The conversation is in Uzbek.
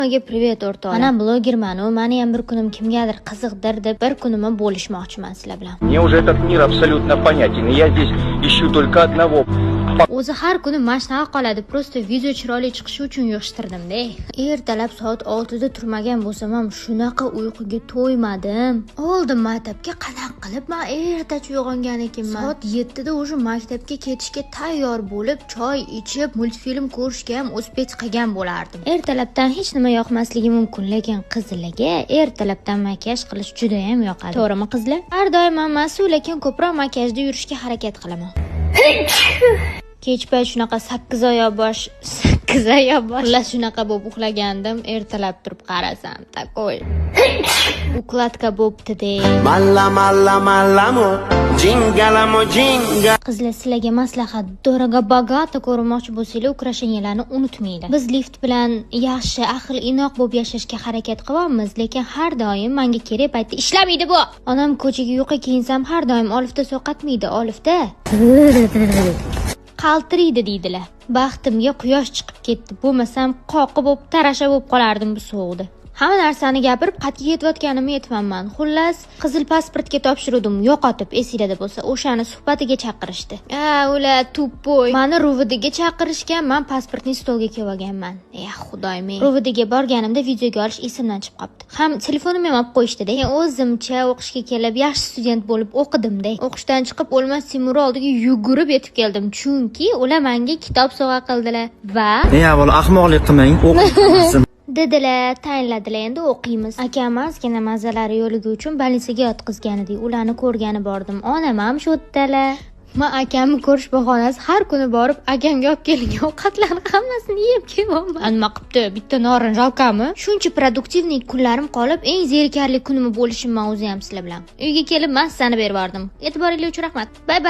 Привет, o'rtoq. Mana blogerman, meni ham bir kunim kimgadir qiziqdir deb bir kunimni bo'lishmoqchiman sizlar bilan. Мне уже этот mир абсолютно понятен, и я здесь ищу только одного. O'zi har kuni mashnaqa qoladi, prosta video chiroyli chiqishi uchun yig'ishtirdim-da. Ertalab soat 6 da turmagan bo'lsam ham shunaqa uyquga to'ymadim. Oldin maktabga qanaqa qilib men ertacha uyg'ongan ekanman. Soat 7 da o'sha maktabga ketishga tayyor bo'lib, choy ichib, multfilm ko'rishga ham uspet qilgan bo'lardim. Ertalabdan hech nima yoqmasligi mumkin, lekin qizlarga ertalabdan makiyaj qilish juda ham yoqadi. To'g'rimi qizlar? Har doim emas, lekin ko'proq makiyajda yurishga harakat qilaman. Kech payt shunaqa 8 oyoq bosh xullas shunaqa bo'lib uxlagandim. Ertalab turib qarasam, takoy ukladka bo'pti-de. Mallamo, jingalamo jinga. Qizlar, sizlarga maslahat, doroga bogato ko'rmoqchi bo'lsanglar, ukrashenyalarni unutmanglar. Biz lift bilan yaxshi, ahil, inoq bo'lib yashashga harakat qilyapmiz, lekin har doim menga kerak paytda ishlamaydi bu. Onam ko'chaga yuqa kiyinsam har doim olifta so'qatmaydi, olifta. Qaltiriydi deydilar. Baxtimga quyosh chiqib ketdi. Bo'lmasam qoqib bo'lib, tarasha bo'lib qolardim bu sovuqda. Hamma narsani gapirib, qatga yetayotganimni yetmanman. Xullas, qizil pasportga topshirdim, yo'qotib, esingizda bo'lsa, o'shani suhbatiga chaqirishdi. Ular tuppoy. Meni RUVDga chaqirishgan, men pasportni stolga qo'yib olganman. Xudoyim. RUVDga borganimda videoga olish esimdan chiqib qoldi. Ham telefonimni ham olib qo'yishdi-da. O'zimcha o'qishga kelib, yaxshi student bo'lib o'qidim-da. O'qishdan chiqib, O'lmas Timur oldiga yugurib yetib keldim, chunki ular menga kitob sovg'a qildilar va Avval ahmoqlik qilmang, o'qiysiz. dedilar, tayinladilar, endi o'qiymiz. Akam ozgina mazalari yo'ligi uchun больницаga yotqizgan edi. Ularni ko'rgani bordim. Onam ham shu yerdalar. Men akamni ko'rish bahonasi har kuni borib, akamga olib kelingan ovqatlarni hammasini yeb kelyapman. Nima qilibdi? Bitta norin jalkami? Shuncha produktivniy kunlarim qolib, eng zerikarli kunim bo'lishim mavzu ham sizlar bilan. Uyga kelib massani berib bordim. E'tiboringiz uchun rahmat. Bye bye.